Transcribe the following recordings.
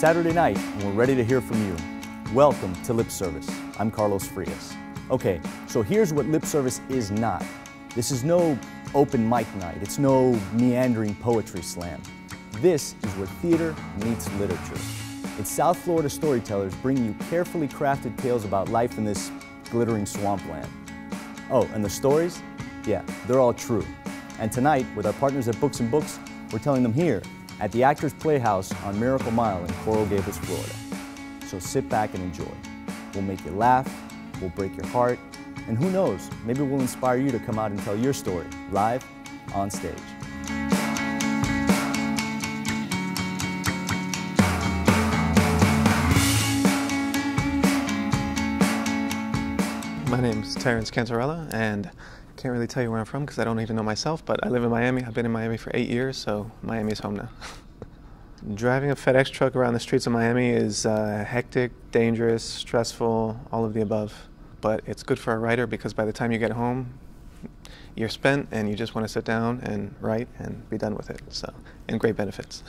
Saturday night, and we're ready to hear from you. Welcome to Lip Service. I'm Carlos Frías. Okay, so here's what Lip Service is not. This is no open mic night. It's no meandering poetry slam. This is where theater meets literature. It's South Florida storytellers bringing you carefully crafted tales about life in this glittering swampland. Oh, and the stories? Yeah, they're all true. And tonight, with our partners at Books and Books, we're telling them here at the Actors Playhouse on Miracle Mile in Coral Gables, Florida. So sit back and enjoy. We'll make you laugh, we'll break your heart, and who knows, maybe we'll inspire you to come out and tell your story live on stage. My name's Terrence Cantarella, and I can't really tell you where I'm from because I don't even know myself, but I live in Miami. I've been in Miami for 8 years, so Miami's home now. Driving a FedEx truck around the streets of Miami is hectic, dangerous, stressful, all of the above. But it's good for a writer because by the time you get home, you're spent and you just want to sit down and write and be done with it. So, and great benefits.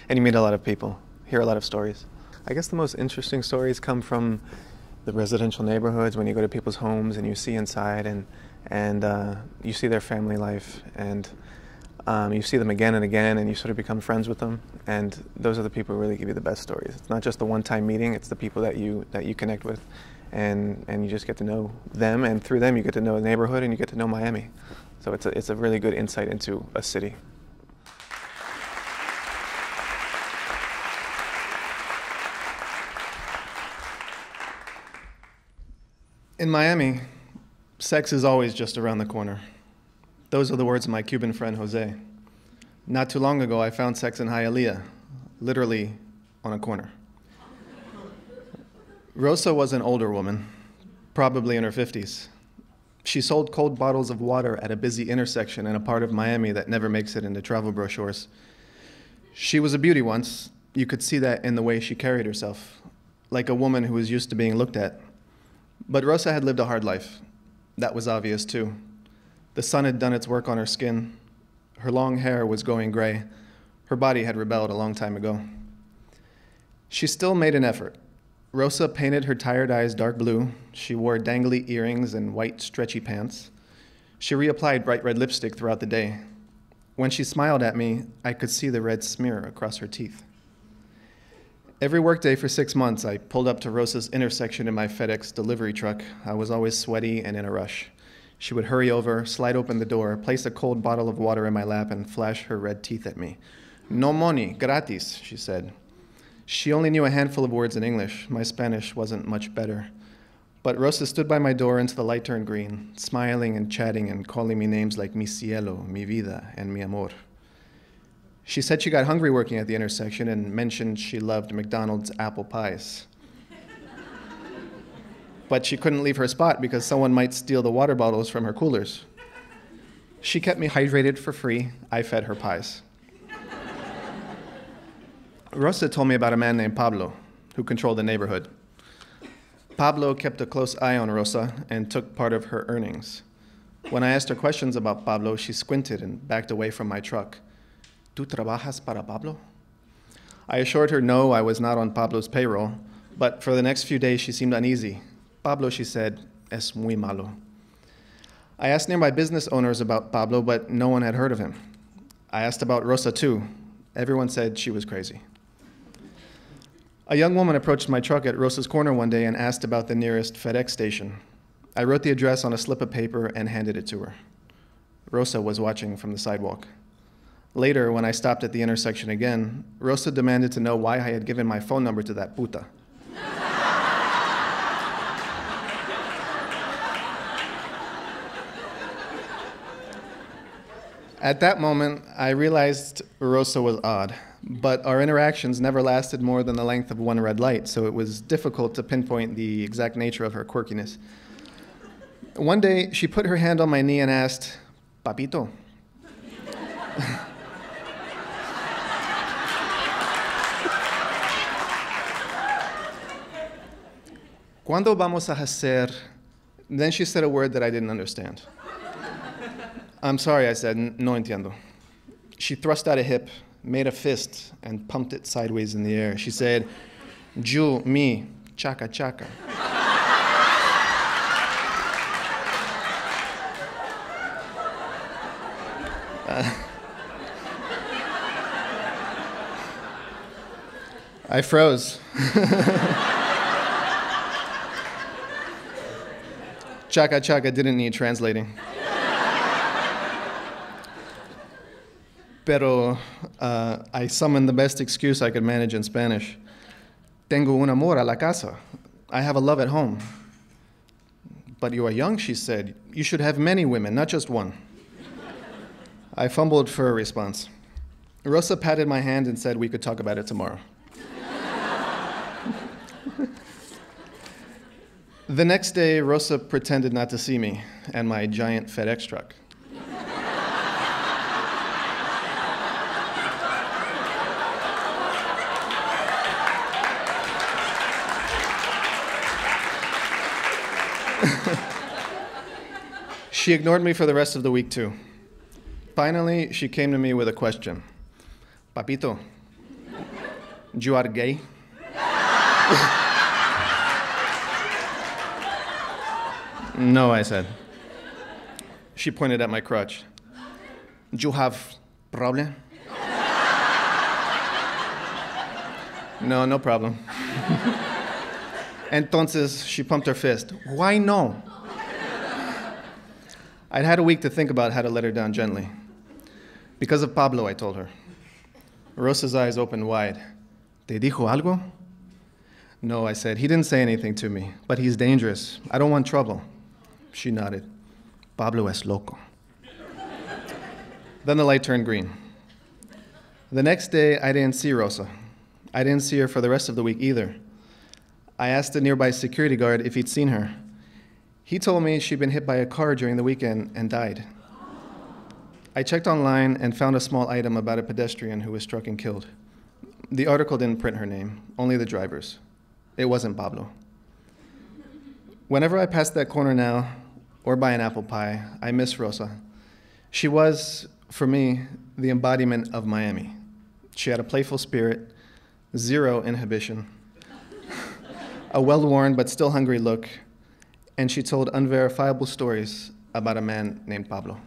And you meet a lot of people, hear a lot of stories. I guess the most interesting stories come from the residential neighborhoods, when you go to people's homes and you see inside and you see their family life, and you see them again and again, and you sort of become friends with them, and those are the people who really give you the best stories. It's not just the one-time meeting, it's the people that you connect with, and you just get to know them, and through them you get to know the neighborhood and you get to know Miami. So it's a really good insight into a city. In Miami, sex is always just around the corner. Those are the words of my Cuban friend, Jose. Not too long ago, I found sex in Hialeah, literally on a corner. Rosa was an older woman, probably in her 50s. She sold cold bottles of water at a busy intersection in a part of Miami that never makes it into travel brochures. She was a beauty once. You could see that in the way she carried herself, like a woman who was used to being looked at. But Rosa had lived a hard life. That was obvious, too. The sun had done its work on her skin. Her long hair was going gray. Her body had rebelled a long time ago. She still made an effort. Rosa painted her tired eyes dark blue. She wore dangly earrings and white, stretchy pants. She reapplied bright red lipstick throughout the day. When she smiled at me, I could see the red smear across her teeth. Every workday for 6 months, I pulled up to Rosa's intersection in my FedEx delivery truck. I was always sweaty and in a rush. She would hurry over, slide open the door, place a cold bottle of water in my lap, and flash her red teeth at me. "No money, gratis," she said. She only knew a handful of words in English. My Spanish wasn't much better. But Rosa stood by my door until the light turned green, smiling and chatting and calling me names like mi cielo, mi vida, and mi amor. She said she got hungry working at the intersection and mentioned she loved McDonald's apple pies. But she couldn't leave her spot because someone might steal the water bottles from her coolers. She kept me hydrated for free. I fed her pies. Rosa told me about a man named Pablo who controlled the neighborhood. Pablo kept a close eye on Rosa and took part of her earnings. When I asked her questions about Pablo, she squinted and backed away from my truck. "¿Tú trabajas para Pablo?" I assured her no, I was not on Pablo's payroll, but for the next few days she seemed uneasy. Pablo, she said, es muy malo. I asked nearby business owners about Pablo, but no one had heard of him. I asked about Rosa too. Everyone said she was crazy. A young woman approached my truck at Rosa's corner one day and asked about the nearest FedEx station. I wrote the address on a slip of paper and handed it to her. Rosa was watching from the sidewalk. Later, when I stopped at the intersection again, Rosa demanded to know why I had given my phone number to that puta. At that moment, I realized Rosa was odd, but our interactions never lasted more than the length of one red light, so it was difficult to pinpoint the exact nature of her quirkiness. One day, she put her hand on my knee and asked, "Papito." "¿Cuándo vamos a hacer?" Then she said a word that I didn't understand. "I'm sorry," I said, "no entiendo." She thrust out a hip, made a fist, and pumped it sideways in the air. She said, "Ju, me, chaka chaka." I froze. Chaka chaka didn't need translating. Pero I summoned the best excuse I could manage in Spanish. Tengo un amor a la casa. I have a love at home. But you are young, she said. You should have many women, not just one. I fumbled for a response. Rosa patted my hand and said we could talk about it tomorrow. The next day, Rosa pretended not to see me and my giant FedEx truck. She ignored me for the rest of the week, too. Finally, she came to me with a question. Papito, you are gay? No, I said. She pointed at my crutch. You have problem? No, no problem. Entonces, she pumped her fist. Why no? I'd had a week to think about how to let her down gently. Because of Pablo, I told her. Rosa's eyes opened wide. ¿Te dijo algo? No, I said. He didn't say anything to me, but he's dangerous. I don't want trouble. She nodded. Pablo es loco. Then the light turned green. The next day, I didn't see Rosa. I didn't see her for the rest of the week either. I asked a nearby security guard if he'd seen her. He told me she'd been hit by a car during the weekend and died. I checked online and found a small item about a pedestrian who was struck and killed. The article didn't print her name, only the driver's. It wasn't Pablo. Whenever I pass that corner now, or buy an apple pie, I miss Rosa. She was, for me, the embodiment of Miami. She had a playful spirit, zero inhibition, a well-worn but still hungry look, and she told unverifiable stories about a man named Pablo.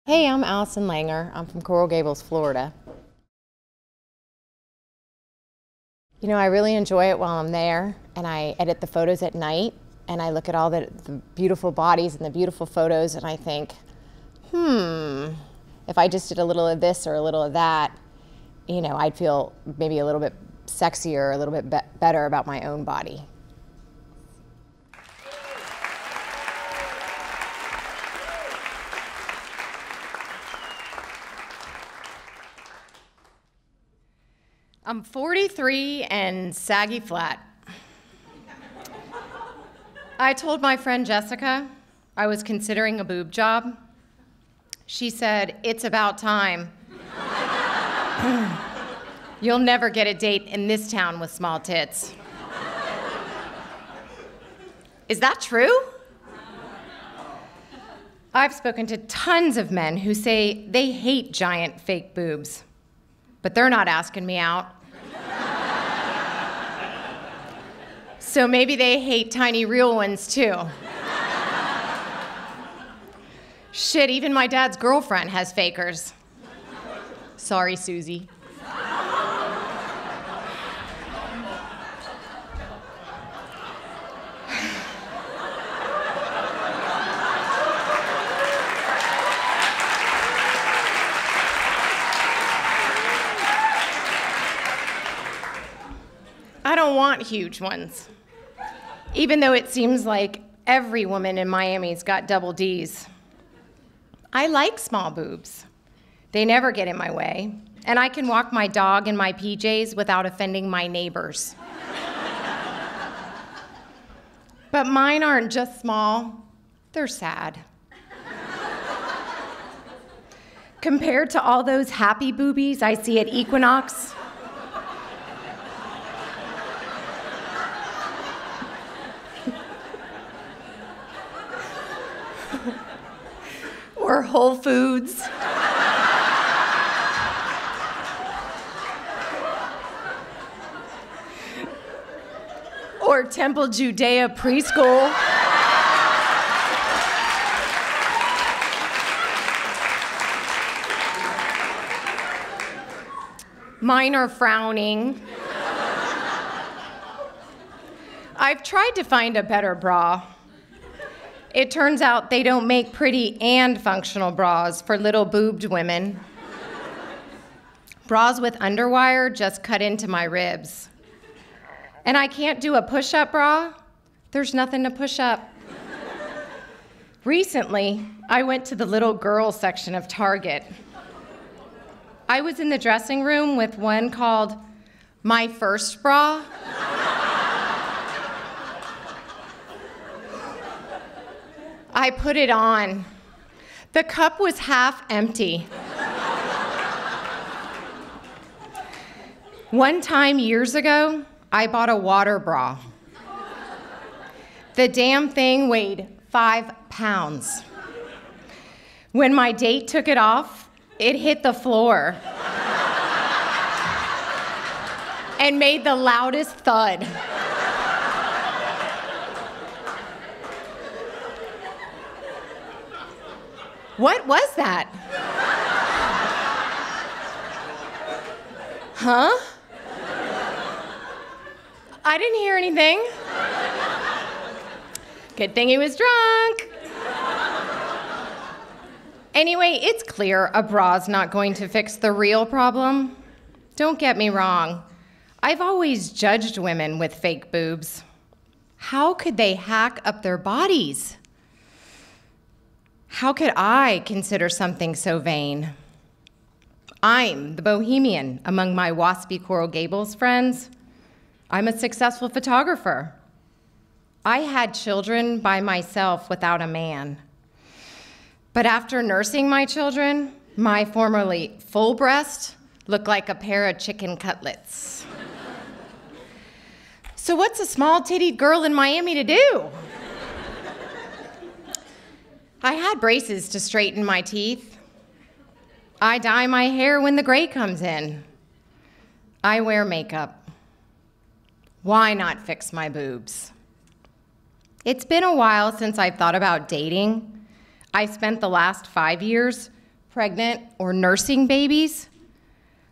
Hey, I'm Allison Langer. I'm from Coral Gables, Florida. You know, I really enjoy it while I'm there, and I edit the photos at night, and I look at all the beautiful bodies and the beautiful photos, and I think, if I just did a little of this or a little of that, you know, I'd feel maybe a little bit sexier, a little bit better about my own body. I'm 43 and saggy flat. I told my friend Jessica I was considering a boob job. She said, "It's about time." You'll never get a date in this town with small tits. Is that true? I've spoken to tons of men who say they hate giant fake boobs, but they're not asking me out. So maybe they hate tiny real ones too. Shit, even my dad's girlfriend has fakers. Sorry, Susie. I don't want huge ones, even though it seems like every woman in Miami's got double Ds. I like small boobs. They never get in my way, and I can walk my dog in my PJs without offending my neighbors. But mine aren't just small, they're sad. compared to all those happy boobies I see at Equinox. Or Whole Foods. Or Temple Judea Preschool. Mine are frowning. I've tried to find a better bra. It turns out they don't make pretty and functional bras for little boobed women. Bras with underwire just cut into my ribs. And I can't do a push-up bra. There's nothing to push up. Recently, I went to the little girl section of Target. I was in the dressing room with one called My First Bra. I put it on. The cup was half empty. One time years ago, I bought a water bra. The damn thing weighed 5 pounds. When my date took it off, it hit the floor and made the loudest thud. What was that? Huh? I didn't hear anything. Good thing he was drunk. Anyway, it's clear a bra's not going to fix the real problem. Don't get me wrong. I've always judged women with fake boobs. How could they hack up their bodies? How could I consider something so vain? I'm the bohemian among my waspy Coral Gables friends. I'm a successful photographer. I had children by myself without a man. But after nursing my children, my formerly full breast looked like a pair of chicken cutlets. So what's a small-tittied girl in Miami to do? I had braces to straighten my teeth. I dye my hair when the gray comes in. I wear makeup. Why not fix my boobs? It's been a while since I've thought about dating. I spent the last 5 years pregnant or nursing babies,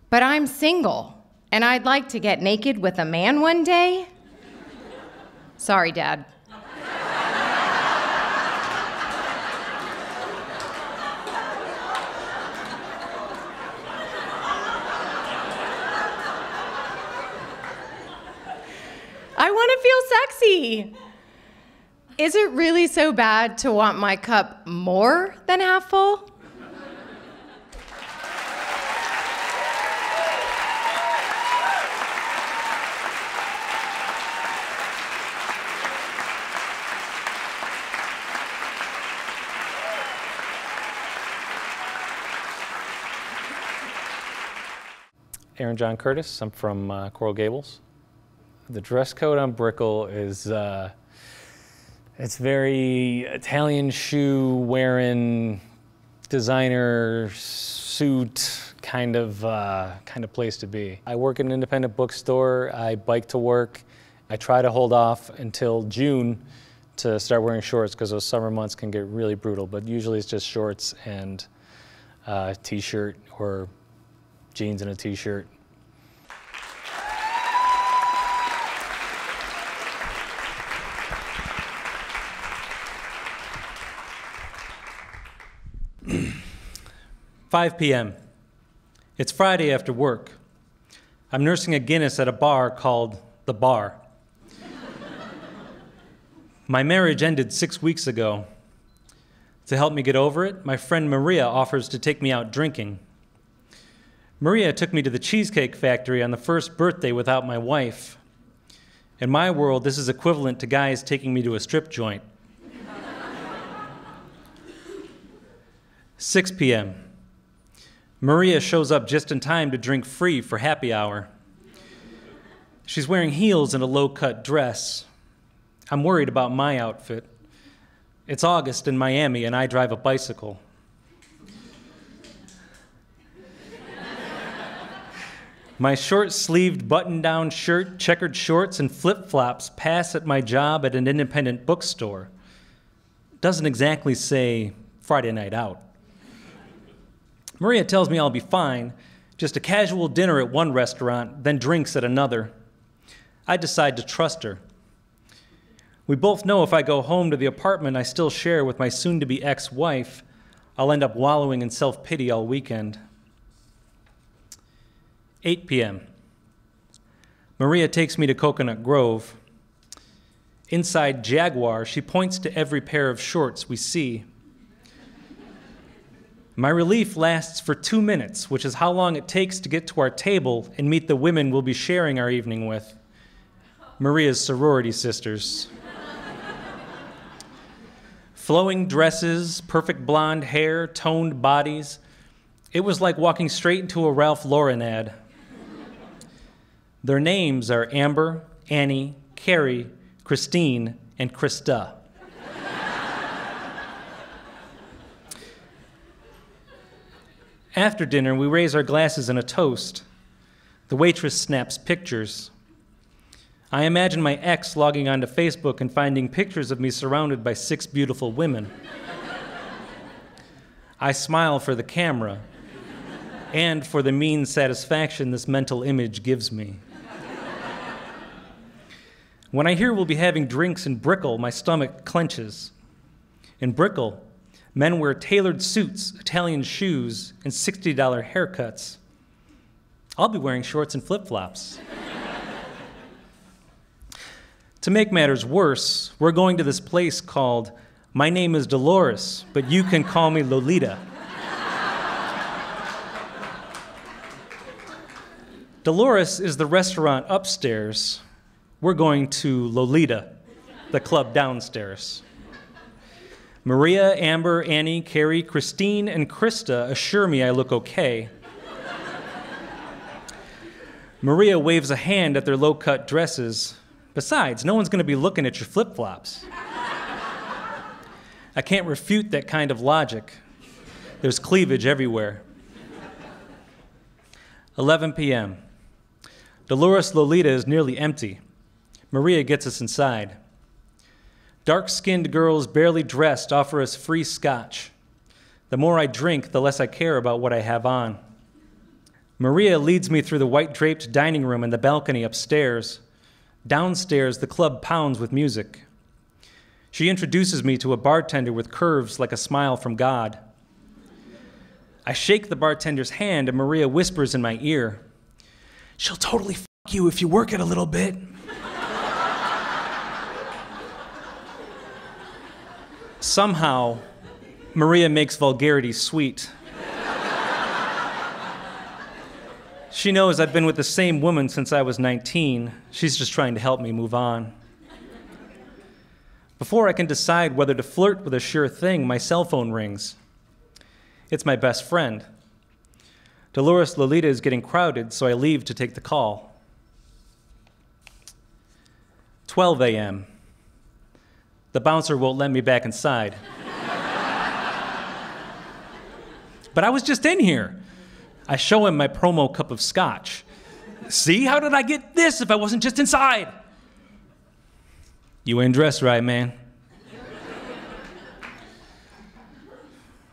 but I'm single, and I'd like to get naked with a man one day. Sorry, Dad. I want to feel sexy. Is it really so bad to want my cup more than half full? Aaron John Curtis. I'm from Coral Gables. The dress code on Brickell is it's very Italian shoe wearing, designer suit kind of place to be. I work at an independent bookstore. I bike to work. I try to hold off until June to start wearing shorts because those summer months can get really brutal. But usually it's just shorts and t-shirt or jeans and a t-shirt. "5 p.m. It's Friday after work. I'm nursing a Guinness at a bar called The Bar. My marriage ended 6 weeks ago. To help me get over it, my friend Maria offers to take me out drinking. Maria took me to the Cheesecake Factory on the first birthday without my wife. In my world, this is equivalent to guys taking me to a strip joint. 6 p.m. Maria shows up just in time to drink free for happy hour. She's wearing heels and a low-cut dress. I'm worried about my outfit. It's August in Miami, and I drive a bicycle. My short-sleeved button-down shirt, checkered shorts, and flip-flops pass at my job at an independent bookstore. Doesn't exactly say Friday night out. Maria tells me I'll be fine, just a casual dinner at one restaurant, then drinks at another. I decide to trust her. We both know if I go home to the apartment I still share with my soon-to-be ex-wife, I'll end up wallowing in self-pity all weekend. 8 p.m. Maria takes me to Coconut Grove. Inside Jaguar, she points to every pair of shorts we see. My relief lasts for 2 minutes, which is how long it takes to get to our table and meet the women we'll be sharing our evening with. Maria's sorority sisters. Flowing dresses, perfect blonde hair, toned bodies. It was like walking straight into a Ralph Lauren ad. Their names are Amber, Annie, Carrie, Christine, and Krista. After dinner, we raise our glasses in a toast. The waitress snaps pictures. I imagine my ex logging onto Facebook and finding pictures of me surrounded by 6 beautiful women. I smile for the camera and for the mean satisfaction this mental image gives me. When I hear we'll be having drinks in Brickell, my stomach clenches. In Brickell, men wear tailored suits, Italian shoes, and $60 haircuts. I'll be wearing shorts and flip-flops. To make matters worse, we're going to this place called My Name is Dolores, but you can call me Lolita. Dolores is the restaurant upstairs. We're going to Lolita, the club downstairs. Maria, Amber, Annie, Carrie, Christine, and Krista assure me I look okay. Maria waves a hand at their low-cut dresses. Besides, no one's going to be looking at your flip-flops. I can't refute that kind of logic. There's cleavage everywhere. 11 p.m. Dolores Lolita is nearly empty. Maria gets us inside. Dark-skinned girls barely dressed offer us free scotch. The more I drink, the less I care about what I have on. Maria leads me through the white-draped dining room and the balcony upstairs. Downstairs, the club pounds with music. She introduces me to a bartender with curves like a smile from God. I shake the bartender's hand and Maria whispers in my ear, "She'll totally f*** you if you work it a little bit." Somehow, Maria makes vulgarity sweet. She knows I've been with the same woman since I was 19. She's just trying to help me move on. Before I can decide whether to flirt with a sure thing, my cell phone rings. It's my best friend. Dolores Lolita is getting crowded, so I leave to take the call. 12 a.m. The bouncer won't let me back inside. But I was just in here. I show him my promo cup of scotch. See, how did I get this if I wasn't just inside? You ain't dressed right, man.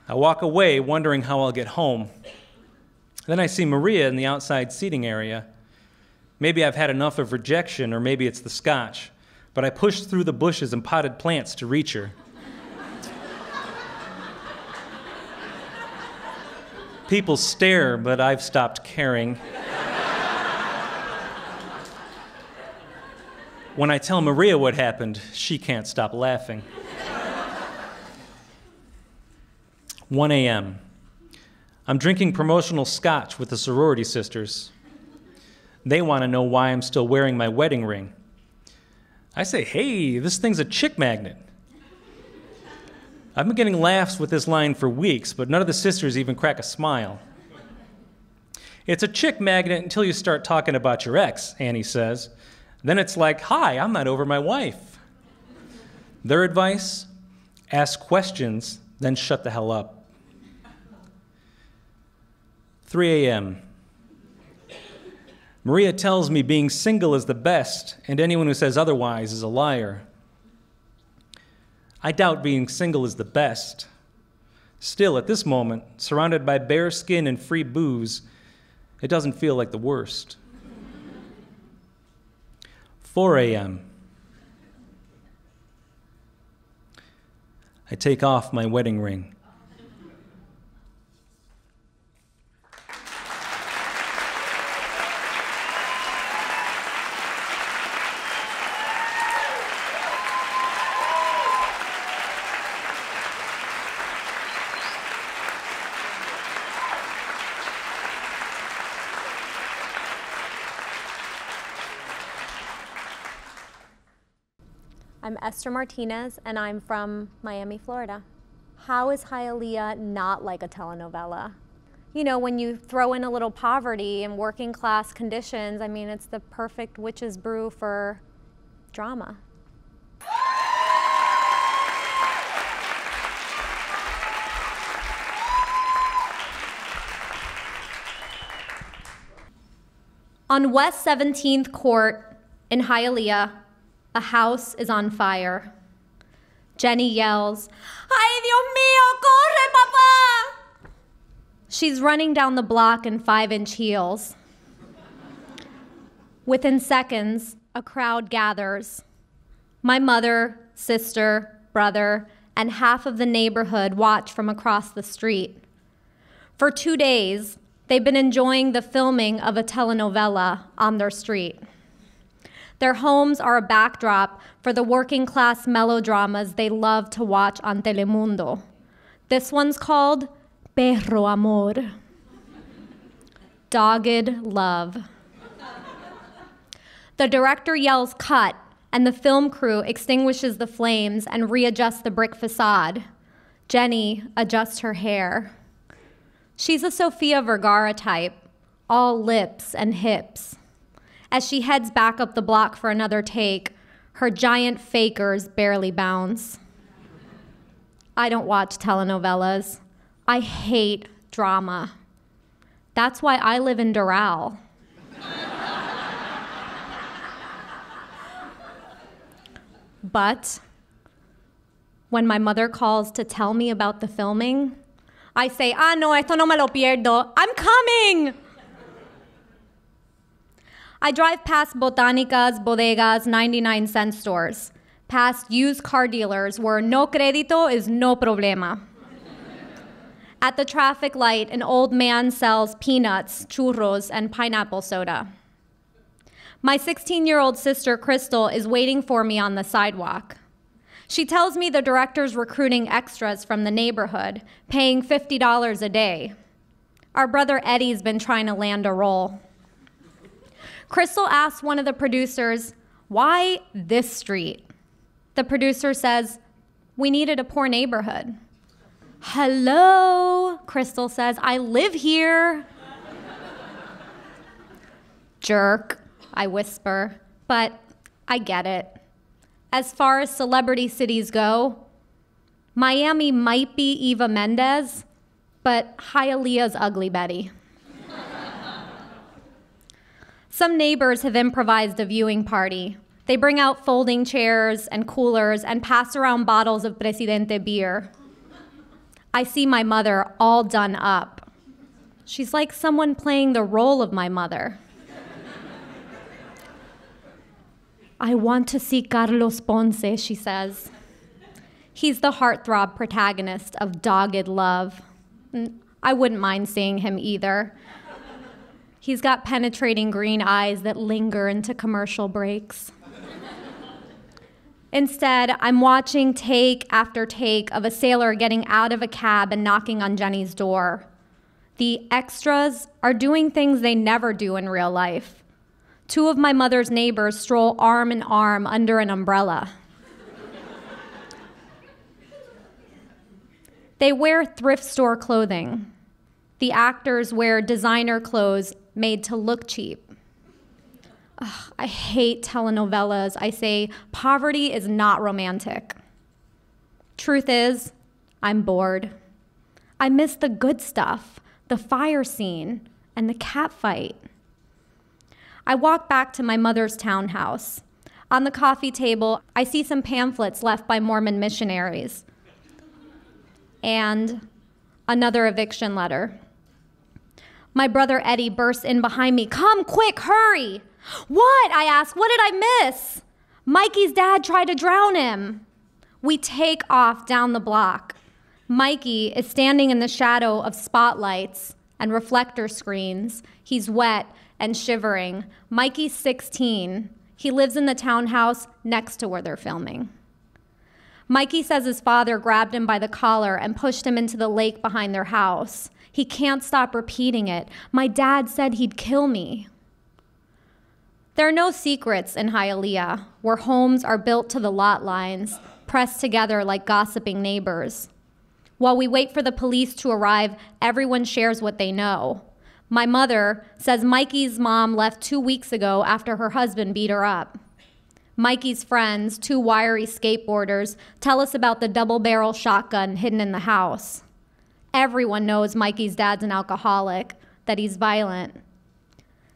I walk away wondering how I'll get home. Then I see Maria in the outside seating area. Maybe I've had enough of rejection, or maybe it's the scotch, but I push through the bushes and potted plants to reach her. People stare, but I've stopped caring. When I tell Maria what happened, she can't stop laughing. 1 a.m. I'm drinking promotional scotch with the sorority sisters. They want to know why I'm still wearing my wedding ring. I say, hey, this thing's a chick magnet. I've been getting laughs with this line for weeks, but none of the sisters even crack a smile. It's a chick magnet until you start talking about your ex, Annie says. Then it's like, hi, I'm not over my wife. Their advice? Ask questions, then shut the hell up. 3 a.m. Maria tells me being single is the best, and anyone who says otherwise is a liar. I doubt being single is the best. Still, at this moment, surrounded by bare skin and free booze, it doesn't feel like the worst. 4 a.m. I take off my wedding ring. I'm Esther Martinez, and I'm from Miami, Florida. How is Hialeah not like a telenovela? You know, when you throw in a little poverty and working class conditions, I mean, it's the perfect witch's brew for drama. On West 17th Court in Hialeah, a house is on fire. Jenny yells, "Ay, Dios mío, corre, papá!" She's running down the block in 5-inch heels. Within seconds, a crowd gathers. My mother, sister, brother, and half of the neighborhood watch from across the street. For 2 days, they've been enjoying the filming of a telenovela on their street. Their homes are a backdrop for the working class melodramas they love to watch on Telemundo. This one's called Perro Amor, Dogged Love. The director yells cut, and the film crew extinguishes the flames and readjusts the brick facade. Jenny adjusts her hair. She's a Sofia Vergara type, all lips and hips. As she heads back up the block for another take, her giant fakers barely bounce. I don't watch telenovelas. I hate drama. That's why I live in Doral. But when my mother calls to tell me about the filming, I say, no, esto no me lo pierdo. I'm coming! I drive past botanicas, bodegas, 99-cent stores, past used car dealers where no crédito is no problema. At the traffic light, an old man sells peanuts, churros, and pineapple soda. My 16-year-old sister, Crystal, is waiting for me on the sidewalk. She tells me the director's recruiting extras from the neighborhood, paying $50 a day. Our brother Eddie's been trying to land a role. Crystal asks one of the producers, "Why this street?" The producer says, "We needed a poor neighborhood." "Hello," Crystal says, "I live here." "Jerk," I whisper, but I get it. As far as celebrity cities go, Miami might be Eva Mendes, but Hialeah's Ugly Betty. Some neighbors have improvised a viewing party. They bring out folding chairs and coolers and pass around bottles of Presidente beer. I see my mother all done up. She's like someone playing the role of my mother. "I want to see Carlos Ponce," she says. He's the heartthrob protagonist of Dogged Love. I wouldn't mind seeing him either. He's got penetrating green eyes that linger into commercial breaks. Instead, I'm watching take after take of a sailor getting out of a cab and knocking on Jenny's door. The extras are doing things they never do in real life. 2 of my mother's neighbors stroll arm in arm under an umbrella. They wear thrift store clothing. The actors wear designer clothes made to look cheap. Ugh, I hate telenovelas. I say poverty is not romantic. Truth is, I'm bored. I miss the good stuff, the fire scene, and the cat fight. I walk back to my mother's townhouse. On the coffee table, I see some pamphlets left by Mormon missionaries and another eviction letter. My brother Eddie bursts in behind me. Come quick, hurry! What? I ask. What did I miss? Mikey's dad tried to drown him. We take off down the block. Mikey is standing in the shadow of spotlights and reflector screens. He's wet and shivering. Mikey's 16. He lives in the townhouse next to where they're filming. Mikey says his father grabbed him by the collar and pushed him into the lake behind their house. He can't stop repeating it. My dad said he'd kill me. There are no secrets in Hialeah, where homes are built to the lot lines, pressed together like gossiping neighbors. While we wait for the police to arrive, everyone shares what they know. My mother says Mikey's mom left 2 weeks ago after her husband beat her up. Mikey's friends, 2 wiry skateboarders, tell us about the double-barrel shotgun hidden in the house. Everyone knows Mikey's dad's an alcoholic, that he's violent.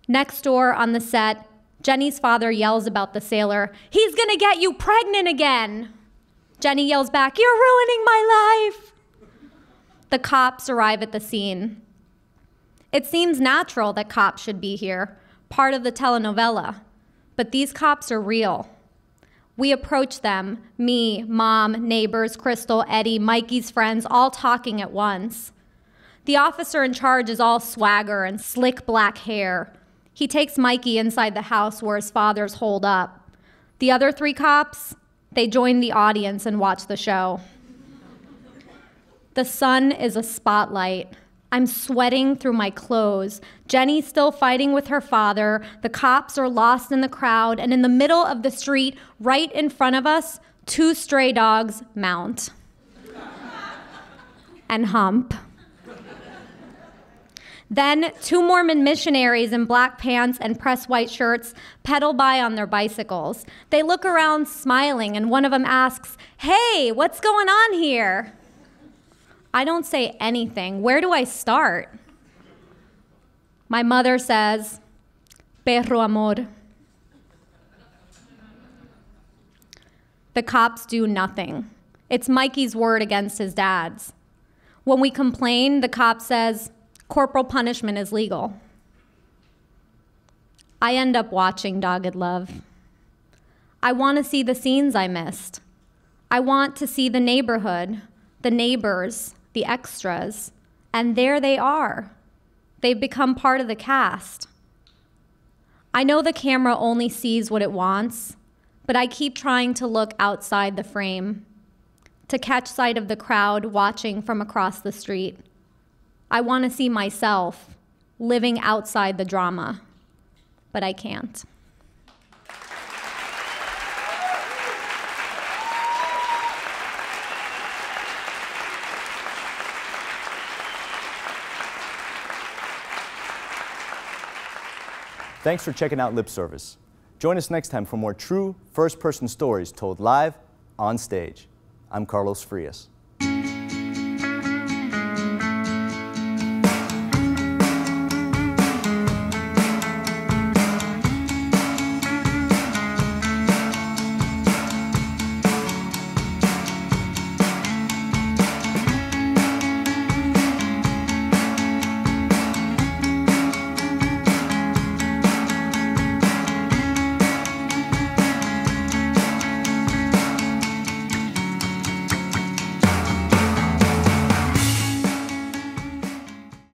Next door on the set, Jenny's father yells about the sailor, "He's gonna get you pregnant again!" Jenny yells back, "You're ruining my life!" The cops arrive at the scene. It seems natural that cops should be here, part of the telenovela, but these cops are real. We approach them, me, Mom, neighbors, Crystal, Eddie, Mikey's friends, all talking at once. The officer in charge is all swagger and slick black hair. He takes Mikey inside the house where his father's holed up. The other 3 cops, they join the audience and watch the show. The sun is a spotlight. I'm sweating through my clothes. Jenny's still fighting with her father. The cops are lost in the crowd, and in the middle of the street, right in front of us, 2 stray dogs mount and hump. Then 2 Mormon missionaries in black pants and pressed white shirts pedal by on their bicycles. They look around smiling, and one of them asks, "Hey, what's going on here?" I don't say anything. Where do I start? My mother says, "Perro amor." The cops do nothing. It's Mikey's word against his dad's. When we complain, the cop says, "Corporal punishment is legal." I end up watching Dogged Love. I want to see the scenes I missed. I want to see the neighborhood, the neighbors, the extras, and there they are. They've become part of the cast. I know the camera only sees what it wants, but I keep trying to look outside the frame, to catch sight of the crowd watching from across the street. I want to see myself living outside the drama, but I can't. Thanks for checking out Lip Service. Join us next time for more true first-person stories told live on stage. I'm Carlos Frías.